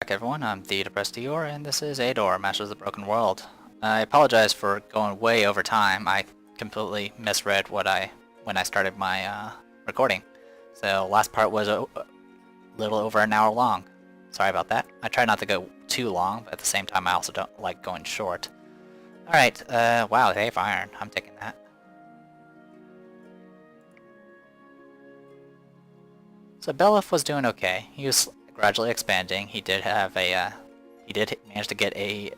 back, everyone. I'm the depressed Eador, and this is Eador, Masters of the Broken World. I apologize for going way over time. I completely misread when I started my recording. So last part was a little over an hour long. Sorry about that. I try not to go too long, but at the same time I also don't like going short. Alright, wow, they have iron. I'm taking that. So Belif was doing okay. He was gradually expanding. He did have a, he did manage to get a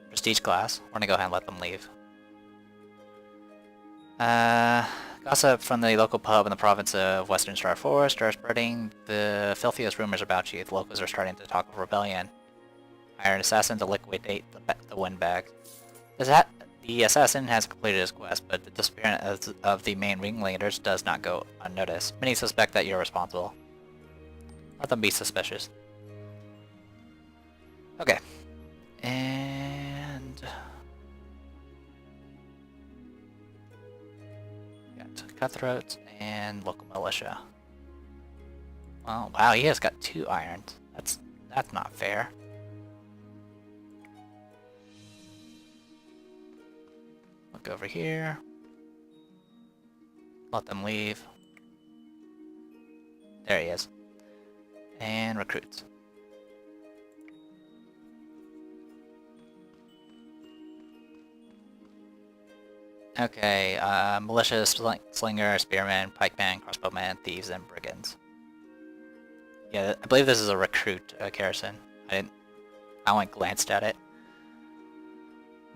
prestige class. We're gonna go ahead and let them leave. Gossip from the local pub in the province of Western Star Forest are spreading the filthiest rumors about you. The locals are starting to talk of rebellion. Hire an assassin to liquidate the windbag. The assassin has completed his quest, but the disappearance of the main ringleaders does not go unnoticed. Many suspect that you're responsible. Let them be suspicious. Okay. And... got cutthroats and local militia. Well, wow, he has got 2 irons. That's not fair. Look over here. Let them leave. There he is. And recruits. Okay, militia, slinger, spearmen, pikemen, crossbowmen, thieves, and brigands. Yeah, I believe this is a recruit, Garrison. I only glanced at it.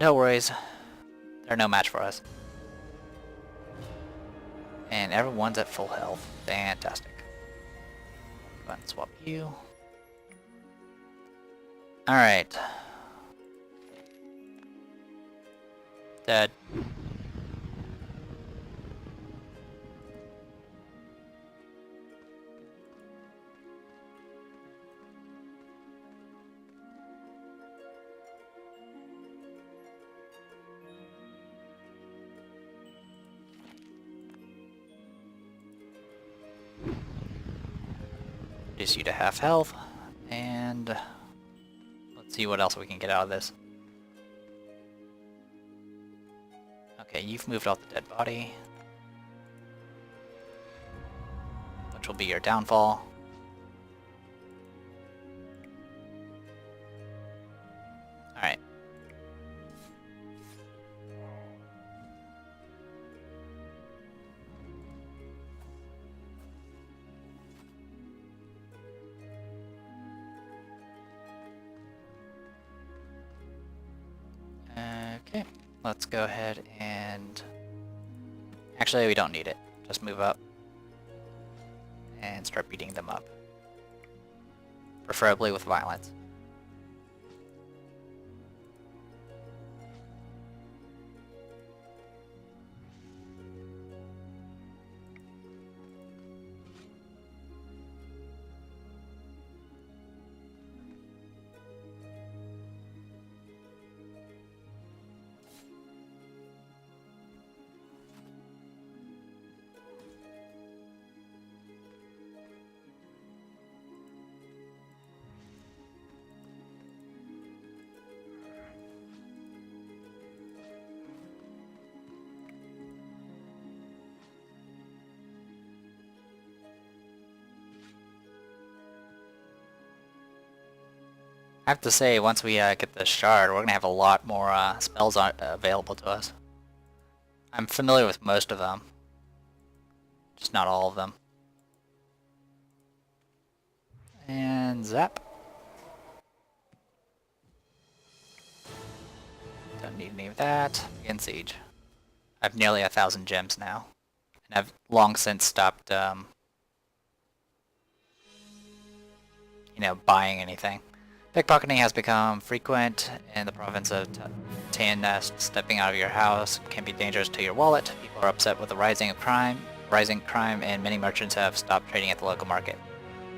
No worries. They're no match for us. And everyone's at full health. Fantastic. Go ahead and swap you. Alright. Dead. Reduce you to half health, and let's see what else we can get out of this. Okay, you've moved off the dead body, which will be your downfall. Alright. Okay, let's go ahead and... actually, we don't need it. Just move up and start beating them up. Preferably with violence. I have to say, once we get the shard, we're gonna have a lot more spells available to us. I'm familiar with most of them, just not all of them. And zap. Don't need any of that. Begin siege. I have nearly 1,000 gems now, and I've long since stopped, you know, buying anything. Pickpocketing has become frequent in the province of Lyntnest. Stepping out of your house can be dangerous to your wallet. People are upset with the rising crime, and many merchants have stopped trading at the local market.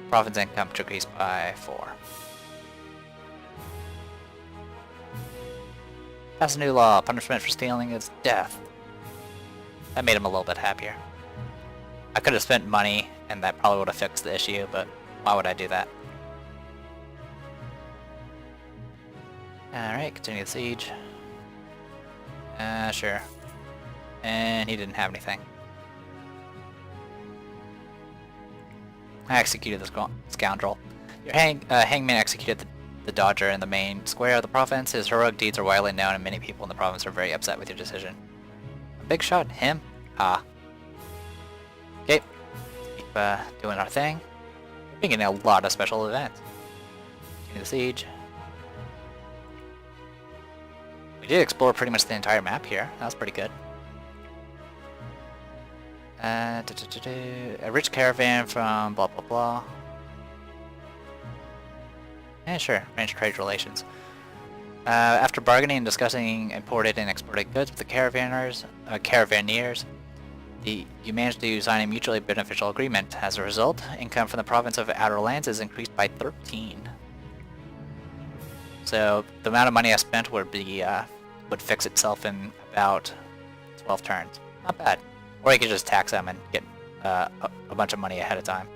Province income decreased by 4. Pass a new law. Punishment for stealing is death. That made him a little bit happier. I could have spent money and that probably would have fixed the issue, but why would I do that? Alright, continue the siege. Sure. And he didn't have anything. I executed this scoundrel. Your hangman executed the Dodger in the main square of the province. His heroic deeds are widely known, and many people in the province are very upset with your decision. A big shot? Him? Ah. Okay. Keep doing our thing. We're getting a lot of special events. Continue the siege. We did explore pretty much the entire map here. That was pretty good. A rich caravan from blah blah blah. Yeah, sure. Arrange trade relations. After bargaining and discussing imported and exported goods with the caravaneers, you managed to sign a mutually beneficial agreement. As a result, income from the province of Outer Lands is increased by 13. So the amount of money I spent would fix itself in about 12 turns. Not bad. Or you could just tax them and get a bunch of money ahead of time.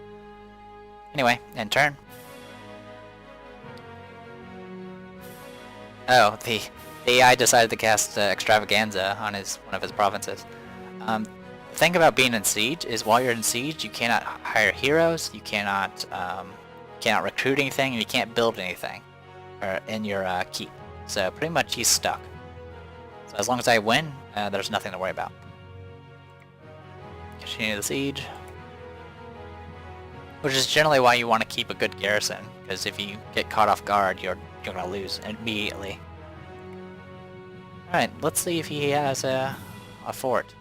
Anyway, end turn. Oh, the AI decided to cast Extravaganza on one of his provinces. The thing about being in siege is while you're in siege, you cannot hire heroes, you cannot recruit anything, and you can't build anything in your keep. So pretty much he's stuck. So as long as I win, there's nothing to worry about. Continue the siege. Which is generally why you want to keep a good garrison, because if you get caught off guard, you're gonna lose immediately. Alright, let's see if he has a fort.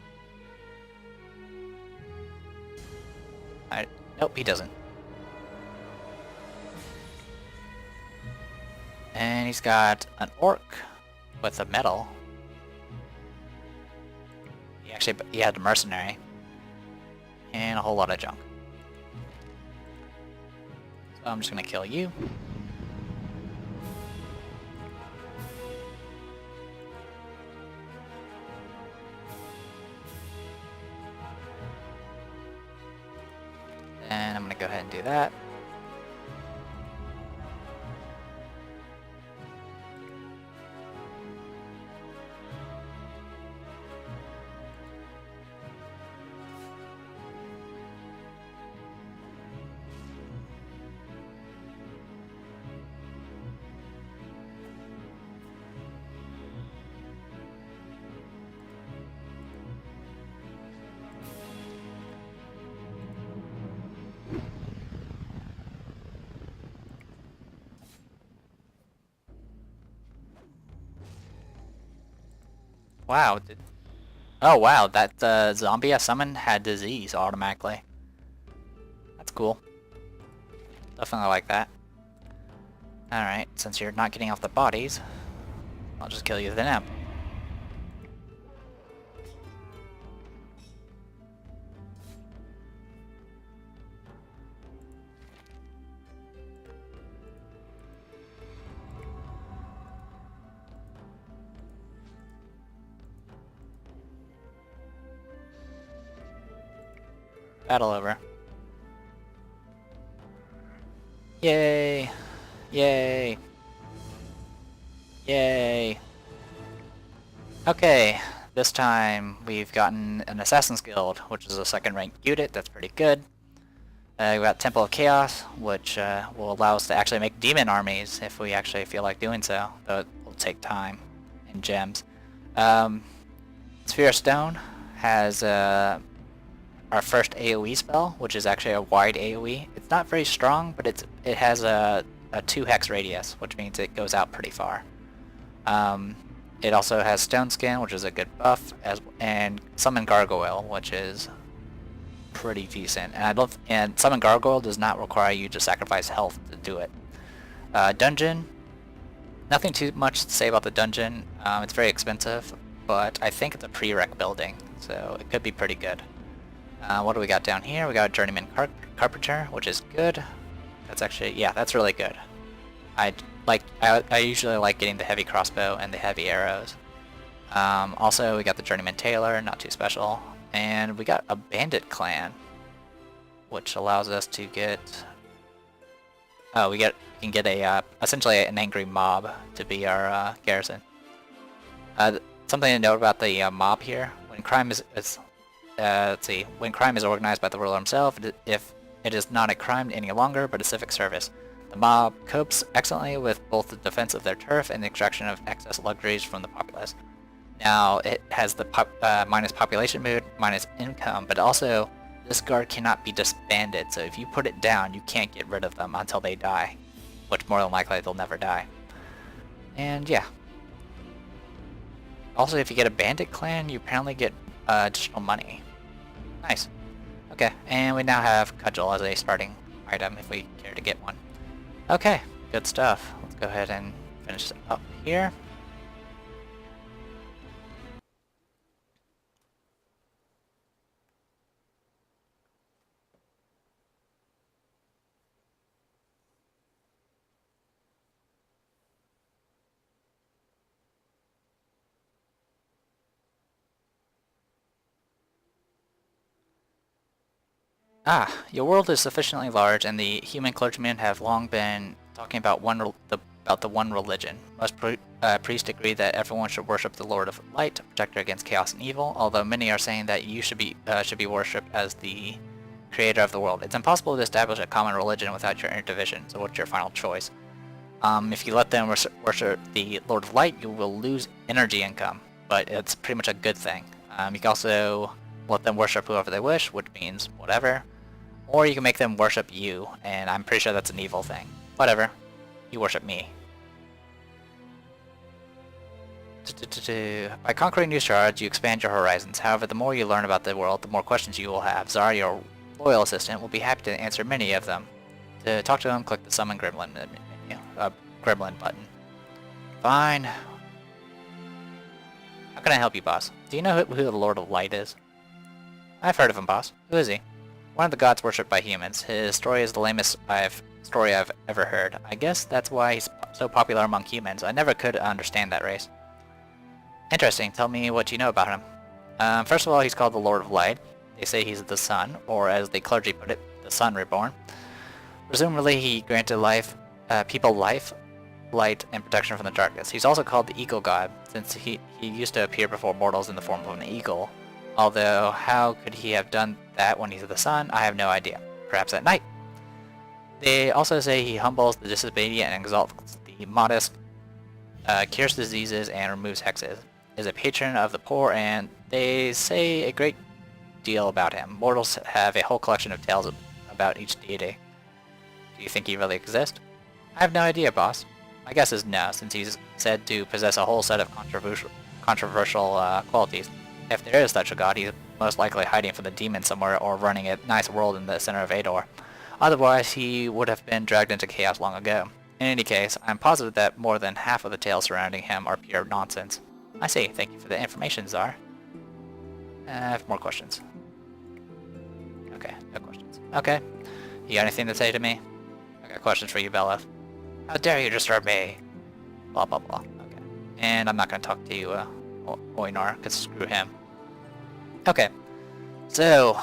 Alright, nope, he doesn't. And he's got an orc with a medal. He had a mercenary. And a whole lot of junk. So I'm just gonna kill you. And I'm gonna go ahead and do that. Wow. Oh wow, that zombie I summoned had disease automatically. That's cool. Definitely like that. Alright, since you're not getting off the bodies, I'll just kill you with an imp. Battle over. Yay! Yay! Yay! Okay, this time we've gotten an Assassin's Guild, which is a second rank unit. That's pretty good. We got Temple of Chaos, which will allow us to actually make demon armies if we actually feel like doing so, though it will take time and gems. Sphere of Stone has our first AoE spell, which is actually a wide AoE. It's not very strong, but it has a 2 hex radius, which means it goes out pretty far. It also has Stone Skin, which is a good buff, and Summon Gargoyle, which is pretty decent. And Summon Gargoyle does not require you to sacrifice health to do it. Dungeon, nothing too much to say about the dungeon. It's very expensive, but I think it's a prereq building, so it could be pretty good. What do we got down here? We got a Journeyman Carpenter, which is good. That's actually, yeah, that's really good. I usually like getting the heavy crossbow and the heavy arrows. Also, we got the Journeyman Tailor, not too special. And we got a Bandit Clan, which allows us to get... Oh, we can get a essentially an angry mob to be our garrison. Something to note about the mob here: when crime is let's see, when crime is organized by the ruler himself, if it is not a crime any longer, but a civic service. The mob copes excellently with both the defense of their turf and the extraction of excess luxuries from the populace. Now, it has the minus population mood, minus income, but also this guard cannot be disbanded, so if you put it down, you can't get rid of them until they die, which more than likely they'll never die. And yeah. Also, if you get a bandit clan, you apparently get additional money. Nice. Okay, and we now have cudgel as a starting item if we care to get one. Okay, good stuff. Let's go ahead and finish up here. Your world is sufficiently large, and the human clergymen have long been talking about the one religion. Most priests agree that everyone should worship the Lord of Light, protector against chaos and evil, although many are saying that you should be worshipped as the creator of the world. It's impossible to establish a common religion without your inner division, so what's your final choice? If you let them worship the Lord of Light, you will lose energy income, but it's pretty much a good thing. You can also let them worship whoever they wish, which means whatever. Or you can make them worship you, and I'm pretty sure that's an evil thing. Whatever. You worship me. By conquering new shards, you expand your horizons. However, the more you learn about the world, the more questions you will have. Zara, your loyal assistant, will be happy to answer many of them. To talk to him, click the Summon Gremlin Gremlin button. Fine. How can I help you, boss? Do you know who the Lord of Light is? I've heard of him, boss. Who is he? One of the gods worshipped by humans. His story is the lamest story I've ever heard. I guess that's why he's so popular among humans. I never could understand that race. Interesting. Tell me what you know about him. First of all, he's called the Lord of Light. They say he's the sun, or as the clergy put it, the sun reborn. Presumably, he granted people life, light, and protection from the darkness. He's also called the Eagle God, since he used to appear before mortals in the form of an eagle. Although, how could he have done that when he's the sun? I have no idea. Perhaps at night. They also say he humbles the disobedient and exalts the modest, cures diseases, and removes hexes. Is a patron of the poor, and they say a great deal about him. Mortals have a whole collection of tales about each deity. Do you think he really exists? I have no idea, boss. My guess is no, since he's said to possess a whole set of controversial qualities. If there is such a god, he's most likely hiding from the demons somewhere or running a nice world in the center of Eador. Otherwise, he would have been dragged into chaos long ago. In any case, I'm positive that more than half of the tales surrounding him are pure nonsense. I see. Thank you for the information, Czar. I have more questions. Okay, no questions. Okay. You got anything to say to me? I got questions for you, Bellev. How dare you disturb me? Blah, blah, blah. Okay. And I'm not going to talk to you, Oinar, because screw him. Okay. So,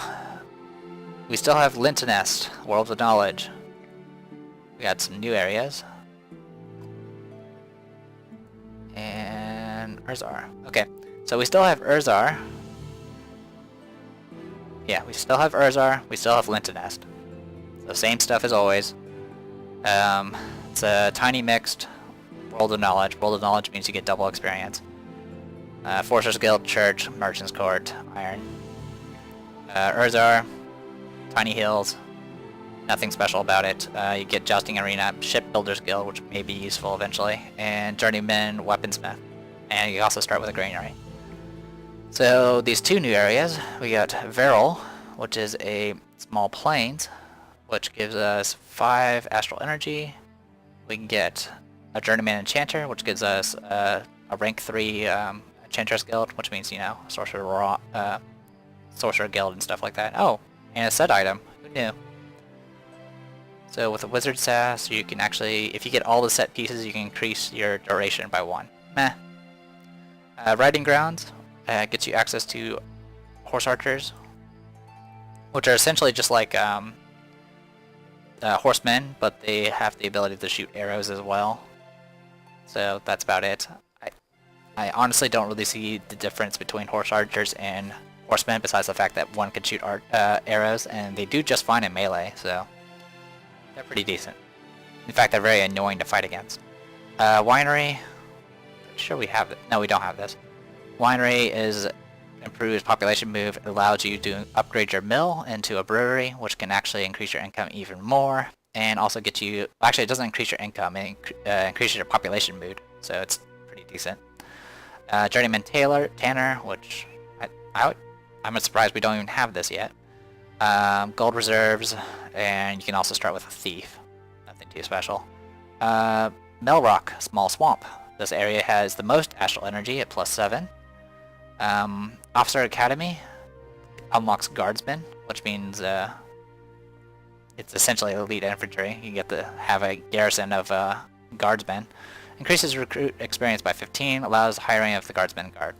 we still have Lyntnest, World of Knowledge. We got some new areas. And Urzar. Okay, so we still have Urzar. Yeah, we still have Urzar. We still have Lyntnest. So same stuff as always. It's a tiny mixed World of Knowledge. World of Knowledge means you get double experience. Forcer's Guild, Church, Merchant's Court, Iron. Urzar, Tiny Hills. Nothing special about it. You get Jousting Arena, Shipbuilder's Guild, which may be useful eventually, and Journeyman, Weaponsmith. And you also start with a Granary. So these two new areas, we got Verol, which is a small plains, which gives us 5 Astral Energy. We can get a Journeyman Enchanter, which gives us a rank 3 Enchanter's Guild, which means, you know, Sorcerer Guild and stuff like that. Oh, and a set item. Who knew? So with a Wizard Sass, you can actually, if you get all the set pieces, you can increase your duration by 1. Meh. Riding Grounds gets you access to Horse Archers, which are essentially just like horsemen, but they have the ability to shoot arrows as well. So that's about it. I honestly don't really see the difference between horse archers and horsemen, besides the fact that one can shoot arrows, and they do just fine in melee, so they're pretty decent. In fact, they're very annoying to fight against. Winery, pretty sure we have it. No, we don't have this. Winery is improves population move. It allows you to upgrade your mill into a brewery, which can actually increase your income even more, and also get you. Actually, it doesn't increase your income; it increases your population mood, so it's pretty decent. Journeyman Tanner, which I'm surprised we don't even have this yet. Gold reserves, and you can also start with a thief. Nothing too special. Melrock, small swamp. This area has the most astral energy at +7. Officer Academy unlocks Guardsmen, which means it's essentially elite infantry. You get to have a garrison of Guardsmen. Increases recruit experience by 15, allows hiring of the Guardsmen Guard.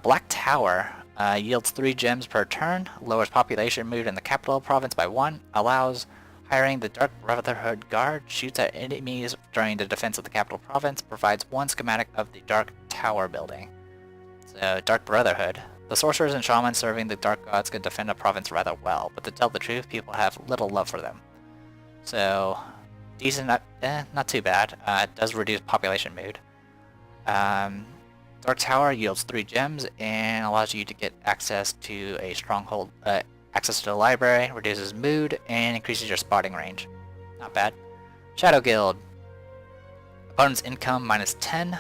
Black Tower yields 3 gems per turn, lowers population mood in the capital province by 1, allows hiring the Dark Brotherhood Guard, shoots at enemies during the defense of the capital province, provides 1 schematic of the Dark Tower building. So, Dark Brotherhood. The sorcerers and shamans serving the Dark Gods can defend a province rather well, but to tell the truth, people have little love for them. So, decent, not too bad. It does reduce population mood. Dark Tower yields 3 gems and allows you to get access to a stronghold, access to the library, reduces mood, and increases your spotting range. Not bad. Shadow Guild. Opponent's income -10.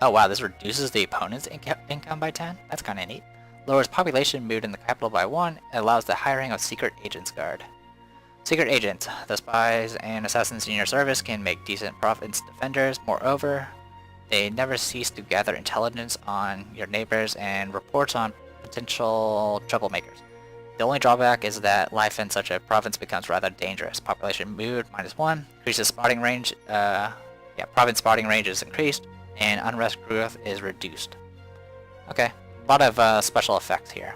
Oh wow, this reduces the opponent's income by 10? That's kinda neat. Lowers population mood in the capital by 1, and allows the hiring of Secret Agents Guard. Secret Agents. The spies and assassins in your service can make decent province defenders. Moreover, they never cease to gather intelligence on your neighbors and reports on potential troublemakers. The only drawback is that life in such a province becomes rather dangerous. Population mood -1, increases spotting range, province spotting range is increased, and unrest growth is reduced. Okay, a lot of special effects here.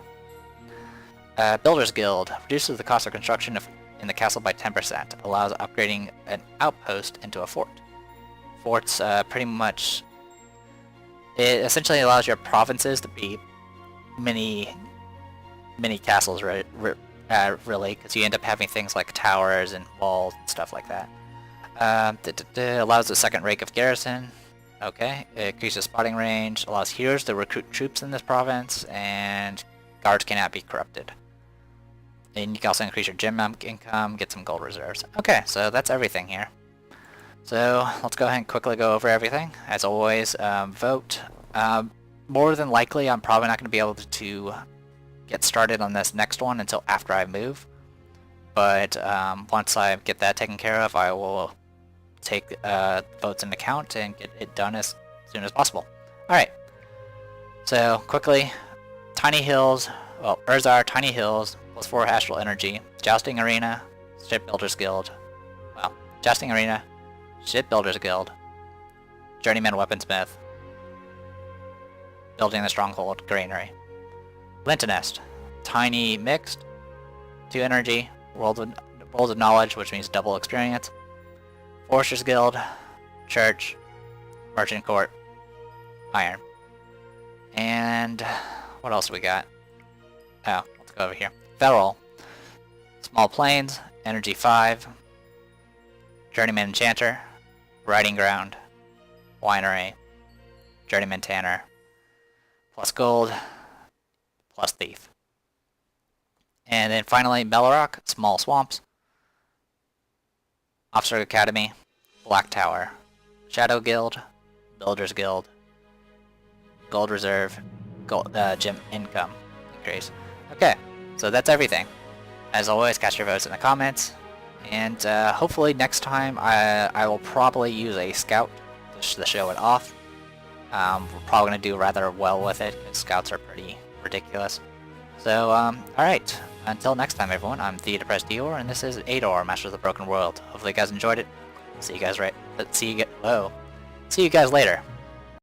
Builders Guild reduces the cost of construction in the castle by 10%, allows upgrading an outpost into a fort. Forts pretty much, it essentially allows your provinces to be mini castles, really, because you end up having things like towers and walls and stuff like that. Allows a second rank of garrison. Okay, it increases spotting range, allows heroes to recruit troops in this province, and guards cannot be corrupted. And you can also increase your gem income, get some gold reserves. Okay, so that's everything here. So let's go ahead and quickly go over everything. As always, vote. More than likely, I'm probably not going to be able to get started on this next one until after I move. But once I get that taken care of, I will take votes into account and get it done as soon as possible. Alright, so quickly, Tiny Hills, well, Urzar, Tiny Hills, +4 Astral Energy, Jousting Arena, Shipbuilders Guild, well, Jousting Arena, Shipbuilders Guild, Journeyman Weaponsmith, Building the Stronghold, Greenery. Lyntnest, Tiny Mixed, 2 Energy, World of Knowledge, which means double experience, Foresters Guild, Church, Merchant Court, Iron. And what else we got? Oh, let's go over here. Verol, Small Plains, Energy 5, Journeyman Enchanter, Riding Ground, Winery, Journeyman Tanner, plus Gold, plus Thief. And then finally, Melrock, Small Swamps, Officer Academy, Black Tower, Shadow Guild, Builders Guild, Gold Reserve, Gem Income increase. Okay, so that's everything. As always, cast your votes in the comments, and hopefully next time I will probably use a scout to show it off. We're probably going to do rather well with it, because scouts are pretty ridiculous. So, alright, until next time everyone, I'm the Depressed Eador, and this is Eador, Master of the Broken World. Hopefully you guys enjoyed it. See you guys later.